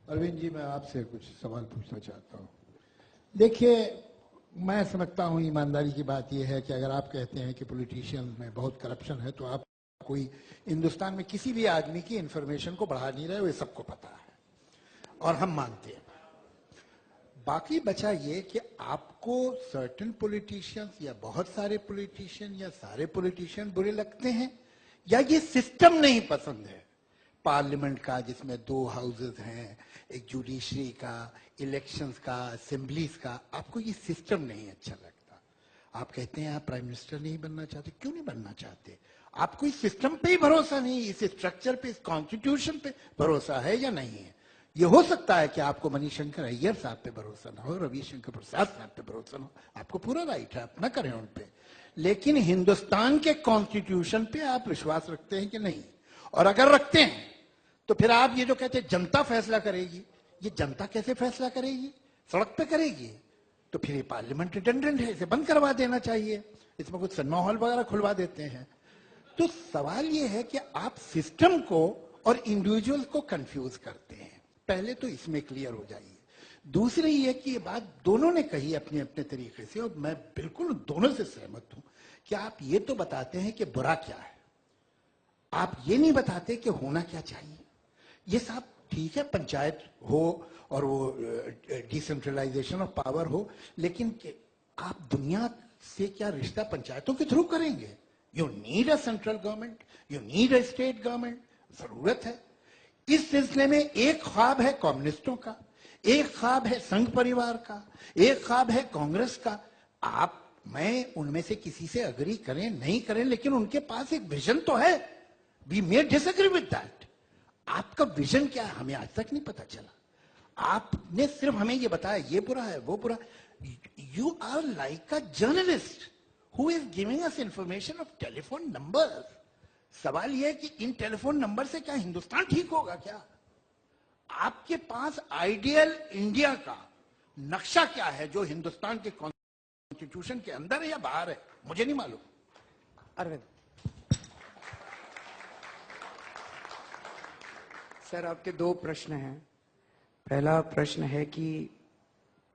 अरविंद जी, मैं आपसे कुछ सवाल पूछना चाहता हूँ। देखिए, मैं समझता हूँ ईमानदारी की बात यह है कि अगर आप कहते हैं कि पॉलिटिशियंस में बहुत करप्शन है, तो आप कोई हिंदुस्तान में किसी भी आदमी की इंफॉर्मेशन को बढ़ा नहीं रहे हो, ये सबको पता है और हम मानते हैं। बाकी बचा ये कि आपको सर्टेन पॉलिटिशियंस या बहुत सारे पॉलिटिशियन या सारे पॉलिटिशियन बुरे लगते हैं, या ये सिस्टम नहीं पसंद है पार्लियामेंट का, जिसमें 2 हाउसेस हैं, एक जुडिशरी का, इलेक्शंस का, असेंबलीज का, आपको ये सिस्टम नहीं अच्छा लगता। आप कहते हैं आप प्राइम मिनिस्टर नहीं बनना चाहते, क्यों नहीं बनना चाहते? आपको इस सिस्टम पे ही भरोसा नहीं, इस स्ट्रक्चर पे, इस कॉन्स्टिट्यूशन पे भरोसा है या नहीं है? ये हो सकता है कि आपको मणिशंकर अय्यर साहब पे भरोसा ना हो, रविशंकर प्रसाद साहब पे भरोसा ना हो, आपको पूरा राइट है, आप ना करें उन पे, लेकिन हिंदुस्तान के कॉन्स्टिट्यूशन पे आप विश्वास रखते हैं कि नहीं? और अगर रखते हैं तो फिर आप ये जो कहते हैं जनता फैसला करेगी, ये जनता कैसे फैसला करेगी? सड़क पे करेगी। तो फिर ये पार्लियामेंट रिडंडेंट है, इसे बंद करवा देना चाहिए, इसमें कुछ सिनेमा हॉल वगैरह खुलवा देते हैं। तो सवाल ये है कि आप सिस्टम को और इंडिविजुअल को कंफ्यूज करते हैं। पहले तो इसमें क्लियर हो जाइए। दूसरी ये कि ये बात दोनों ने कही अपने अपने तरीके से, और मैं बिल्कुल दोनों से सहमत हूं कि आप ये तो बताते हैं कि बुरा क्या है, आप ये नहीं बताते कि होना क्या चाहिए। ये सब ठीक है, पंचायत हो और वो डिसेंट्रलाइजेशन ऑफ पावर हो, लेकिन आप दुनिया से क्या रिश्ता पंचायतों के थ्रू करेंगे? You need a central government, you need a state government, जरूरत है। इस सिलसिले में एक ख्वाब है कम्युनिस्टों का, एक ख्वाब है संघ परिवार का, एक ख्वाब है कांग्रेस का। आप मैं उनमें से किसी से अग्री करें नहीं करें, लेकिन उनके पास एक विजन तो है। We may disagree with that. आपका विजन क्या है हमें आज तक नहीं पता चला। आपने सिर्फ हमें ये बताया ये बुरा है वो बुरा। You are like a journalist who is giving us information of telephone number. सवाल यह है कि इन टेलीफोन नंबर से क्या हिंदुस्तान ठीक होगा क्या? आपके पास आइडियल इंडिया का नक्शा क्या है जो हिंदुस्तान के कॉन्स्टिट्यूशन के अंदर है या बाहर है? मुझे नहीं मालूम। अरविंद सर, आपके 2 प्रश्न हैं। पहला प्रश्न है कि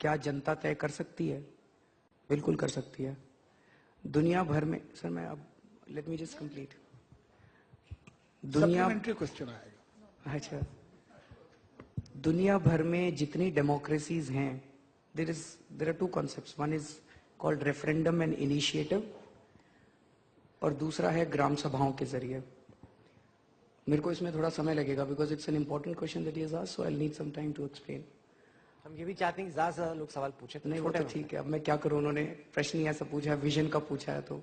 क्या जनता तय कर सकती है? बिल्कुल कर सकती है। दुनिया भर में, सर मैं अब let me just complete. Supplementary question आएगा। अच्छा, दुनिया भर में जितनी डेमोक्रेसीज हैं, there are 2 concepts. One is called referendum and initiative, और दूसरा है ग्राम सभाओं के जरिए। मेरे को इसमें थोड़ा समय लगेगा because it's an important question that he has asked, so I need some time to explain. हम ये भी चाहते हैं कि ज्यादा से ज्यादा लोग सवाल पूछे। नहीं वो तो ठीक है, अब मैं क्या करूं, उन्होंने प्रश्न ही ऐसा पूछा है, विजन का पूछा है। तो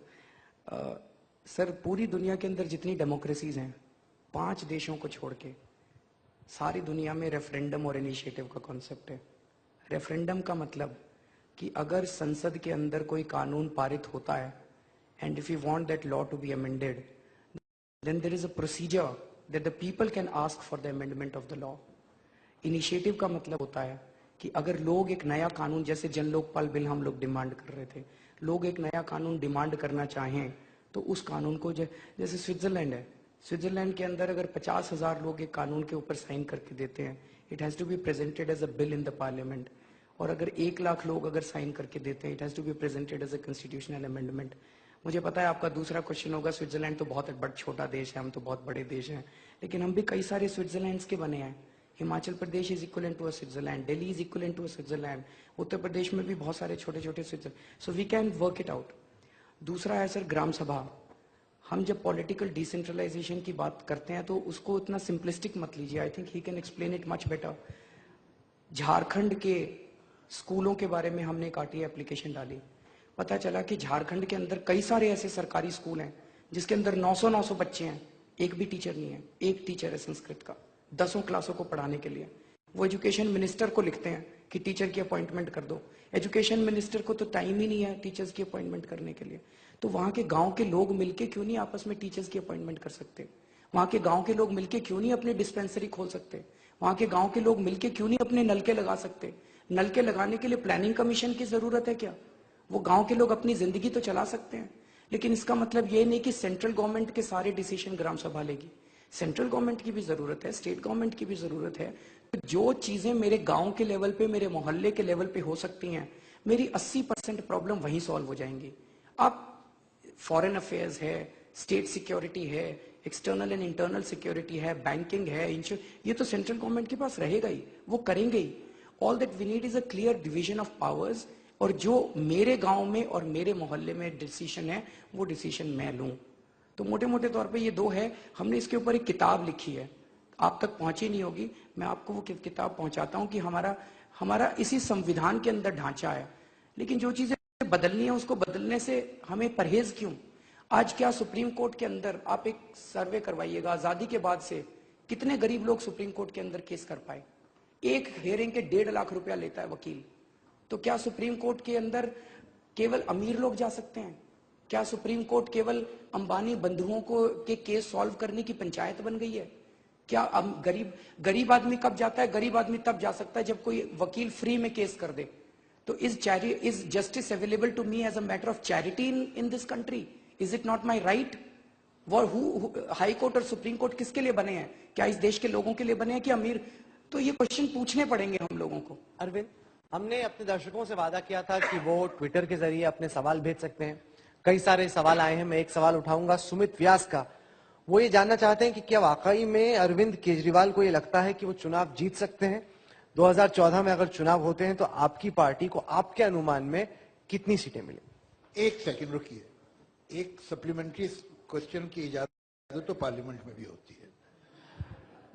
सर, पूरी दुनिया के अंदर जितनी डेमोक्रेसीज हैं, 5 देशों को छोड़ के सारी दुनिया में रेफरेंडम और इनिशिएटिव का कॉन्सेप्ट है। रेफरेंडम का मतलब कि अगर संसद के अंदर कोई कानून पारित होता है and if you want that law to be amended, then there is a procedure that the people can ask for the amendment of the law. Initiative का मतलब होता है कि अगर लोग एक नया कानून, जैसे जन लोकपाल बिल हम लोग डिमांड कर रहे थे, लोग एक नया कानून डिमांड करना चाहें तो उस कानून को जैसे स्विट्जरलैंड है, स्विट्जरलैंड के अंदर अगर 50,000 लोग एक कानून के ऊपर साइन करके देते हैं, it has to be presented as a bill in the parliament. और अगर 1 लाख लोग अगर साइन करके देते हैं, it has to be presented as a constitutional amendment. मुझे पता है आपका दूसरा क्वेश्चन होगा, स्विट्जरलैंड तो बहुत बड़ा छोटा देश है, हम तो बहुत बड़े देश हैं, लेकिन हम भी कई सारे स्विट्जरलैंड के बने हैं। Himachal Pradesh is equal to a Switzerland, Delhi is equal to a Switzerland, Uttar Pradesh में भी बहुत सारे छोटे छोटे Switzerland, so we can work it out. दूसरा है सर ग्राम सभा। हम जब पॉलिटिकल डिसेंट्रलाइजेशन की बात करते हैं तो उसको इतना सिंपलिस्टिक मत लीजिए, I think he can explain it much better. Jharkhand के स्कूलों के बारे में हमने एक आरटीआई एप्लीकेशन डाली, पता चला कि झारखंड के अंदर कई सारे ऐसे सरकारी स्कूल हैं जिसके अंदर 900 बच्चे हैं, एक भी टीचर नहीं है। एक टीचर है संस्कृत का 10 क्लासों को पढ़ाने के लिए। वो एजुकेशन मिनिस्टर को लिखते हैं कि टीचर की अपॉइंटमेंट कर दो। एजुकेशन मिनिस्टर को तो टाइम ही नहीं है टीचर्स की अपॉइंटमेंट करने के लिए। तो वहां के गांव के लोग मिलके क्यों नहीं आपस में टीचर्स की अपॉइंटमेंट कर सकते? वहां के गांव के लोग मिलके क्यों नहीं अपने डिस्पेंसरी खोल सकते? वहां के गांव के लोग मिलके क्यों नहीं अपने नलके लगा सकते? नलके लगाने के लिए प्लानिंग कमीशन की जरूरत है क्या? वो गांव के लोग अपनी जिंदगी तो चला सकते हैं, लेकिन इसका मतलब ये नहीं कि सेंट्रल गवर्नमेंट के सारे डिसीजन ग्राम सभा लेगी। सेंट्रल गवर्नमेंट की भी जरूरत है, स्टेट गवर्नमेंट की भी जरूरत है। तो जो चीजें मेरे गांव के लेवल पे, मेरे मोहल्ले के लेवल पे हो सकती हैं, मेरी 80% प्रॉब्लम वहीं सॉल्व हो जाएंगी। आप फॉरेन अफेयर्स है, स्टेट सिक्योरिटी है, एक्सटर्नल एंड इंटरनल सिक्योरिटी है, बैंकिंग है, ये तो सेंट्रल गवर्नमेंट के पास रहेगा ही, वो करेंगे ही। All that we need is a clear division of powers, और जो मेरे गांव में और मेरे मोहल्ले में डिसीजन है, वो डिसीजन मैं लूं। तो मोटे मोटे तौर पे ये दो है। हमने इसके ऊपर एक किताब लिखी है, आप तक पहुंची नहीं होगी, मैं आपको वो किताब पहुंचाता हूं कि हमारा इसी संविधान के अंदर ढांचा है। लेकिन जो चीजें बदलनी है, उसको बदलने से हमें परहेज क्यों? आज क्या सुप्रीम कोर्ट के अंदर, आप एक सर्वे करवाइएगा, आजादी के बाद से कितने गरीब लोग सुप्रीम कोर्ट के अंदर केस कर पाए? एक हियरिंग के 1.5 लाख रुपया लेता है वकील। तो क्या सुप्रीम कोर्ट के अंदर केवल अमीर लोग जा सकते हैं? क्या सुप्रीम कोर्ट केवल अंबानी बंधुओं को के केस सॉल्व करने की पंचायत बन गई है? क्या अब गरीब आदमी कब जाता है? गरीब आदमी तब जा सकता है जब कोई वकील फ्री में केस कर दे। तो is justice available to me as a matter of charity in this country? Is it not my right? High court और सुप्रीम कोर्ट किसके लिए बने हैं? क्या इस देश के लोगों के लिए बने हैं कि अमीर? तो ये क्वेश्चन पूछने पड़ेंगे हम लोगों को। अरविंद, हमने अपने दर्शकों से वादा किया था कि वो ट्विटर के जरिए अपने सवाल भेज सकते हैं। कई सारे सवाल आए हैं, मैं एक सवाल उठाऊंगा सुमित व्यास का। वो ये जानना चाहते हैं कि क्या वाकई में अरविंद केजरीवाल को ये लगता है कि वो चुनाव जीत सकते हैं? 2014 में अगर चुनाव होते हैं तो आपकी पार्टी को आपके अनुमान में कितनी सीटें मिलेंगी? एक सेकंड रुकिए, एक सप्लीमेंट्री क्वेश्चन की इजाजत तो पार्लियामेंट में भी होती है।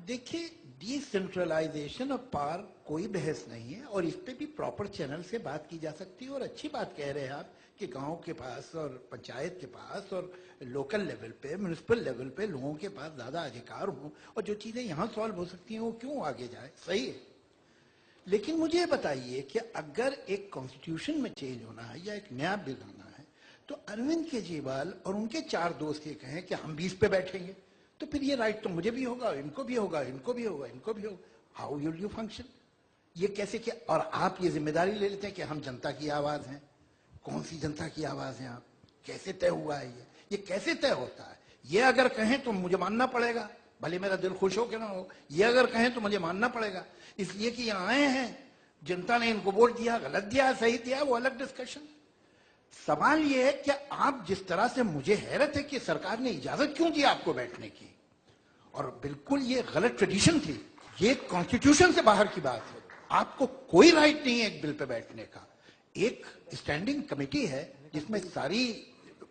देखिए, डिसेंट्रलाइजेशन ऑफ पावर कोई बहस नहीं है, और इस पे भी प्रॉपर चैनल से बात की जा सकती है। और अच्छी बात कह रहे हैं आप कि गांव के पास और पंचायत के पास और लोकल लेवल पे, म्युनिसिपल लेवल पे लोगों के पास ज्यादा अधिकार हो, और जो चीजें यहाँ सॉल्व हो सकती हैं वो क्यों आगे जाए? सही है। लेकिन मुझे बताइए कि अगर एक कॉन्स्टिट्यूशन में चेंज होना है या एक नया बिल होना है, तो अरविंद केजरीवाल और उनके 4 दोस्त ये कहें कि हम भी इस पे बैठेंगे, तो फिर ये राइट तो मुझे भी होगा, इनको भी होगा, इनको भी होगा, इनको भी होगा। How will you function? ये कैसे? क्या? और आप ये जिम्मेदारी ले लेते हैं कि हम जनता की आवाज हैं। कौन सी जनता की आवाज है आप? कैसे तय हुआ है ये कैसे तय होता है? ये अगर कहें तो मुझे मानना पड़ेगा, भले मेरा दिल खुश हो कि ना हो। ये अगर कहें तो मुझे मानना पड़ेगा, इसलिए कि यहाँ आए हैं, जनता ने इनको वोट दिया, गलत दिया, सही दिया, वो अलग डिस्कशन। सवाल ये है कि आप जिस तरह से, मुझे हैरत है कि सरकार ने इजाजत क्यों दी आपको बैठने की, और बिल्कुल ये गलत ट्रेडिशन थी, ये कॉन्स्टिट्यूशन से बाहर की बात है। आपको कोई राइट नहीं है एक बिल पे बैठने का। एक स्टैंडिंग कमेटी है जिसमें सारी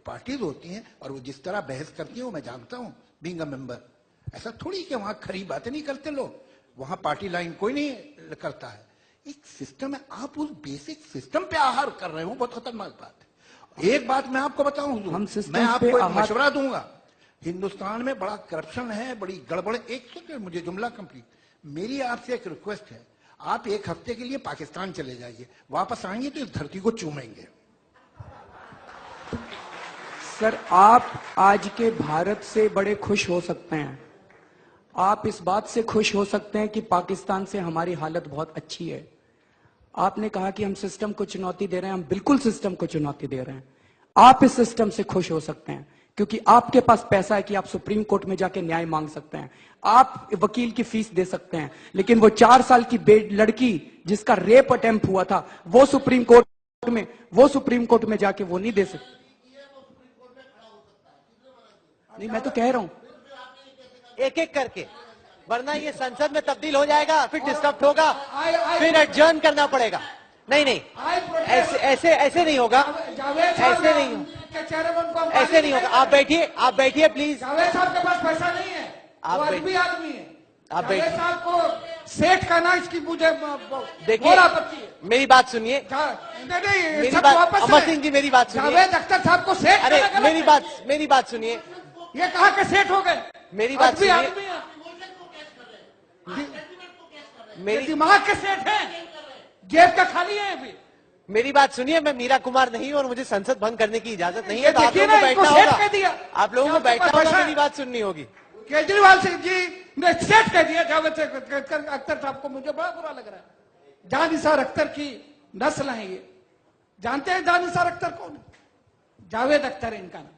पार्टीज होती हैं, और वो जिस तरह बहस करती हैं वो मैं जानता हूं, बीइंग अ मेंबर। ऐसा थोड़ी कि वहां खरी बातें नहीं करते लोग, वहां पार्टी लाइन कोई नहीं करता है। एक सिस्टम है, आप उस बेसिक सिस्टम पे आहार कर रहे हो, बहुत खतरनाक बात है। एक बात मैं आपको बताऊं, मैं आपको एक मशवरा दूंगा, हिंदुस्तान में बड़ा करप्शन है, बड़ी गड़बड़। एक सुनिए, मुझे जुमला कंप्लीट। मेरी आपसे एक रिक्वेस्ट है, आप 1 हफ्ते के लिए पाकिस्तान चले जाइए, वापस आएंगे तो इस धरती को चूमेंगे। सर, आप आज के भारत से बड़े खुश हो सकते हैं। आप इस बात से खुश हो सकते हैं कि पाकिस्तान से हमारी हालत बहुत अच्छी है। आपने कहा कि हम सिस्टम को चुनौती दे रहे हैं, हम बिल्कुल सिस्टम को चुनौती दे रहे हैं। आप इस सिस्टम से खुश हो सकते हैं क्योंकि आपके पास पैसा है कि आप सुप्रीम कोर्ट में जाके न्याय मांग सकते हैं, आप वकील की फीस दे सकते हैं। लेकिन वो 4 साल की लड़की जिसका रेप अटेम्प्ट हुआ था, वो सुप्रीम कोर्ट में जाके वो नहीं दे सकती। नहीं, मैं तो कह रहा हूं एक एक करके, वरना ये संसद में तब्दील हो जाएगा, फिर डिस्टर्ब होगा, फिर एडजर्न करना पड़ेगा। नहीं नहीं, ऐसे नहीं होगा, ऐसे नहीं होगा। आप बैठिए प्लीज। जावेद साहब के पास पैसा नहीं है, आप आदमी है। आप बैठिए। साहब को सेठ का ना, इसकी मुझे देखिए, मेरी बात सुनिए, अमर सिंह जी मेरी बात सुनिए। जावेद अख्तर साहब को सेठ, अरे मेरी बात सुनिए। ये कहा कि सेठ हो गए, मेरी बात सुनिए। मेरी दिमाग के सेठ हैं, जेब का खाली है अभी। मेरी बात सुनिए, मैं मीरा कुमार नहीं हूं और मुझे संसद भंग करने की इजाजत नहीं है, तो आप लोगों को बैठना होगा, आप लोगों को बैठना होगा, मेरी बात सुननी होगी। केजरीवाल सिंह जी ने सेठ कह दिया जावेद अख्तर साहब को, मुझे बड़ा बुरा लग रहा है। जान निसार अख्तर की नस्ल है ये, जानते हैं जान निसार अख्तर कौन? जावेद अख्तर है इनका नाम।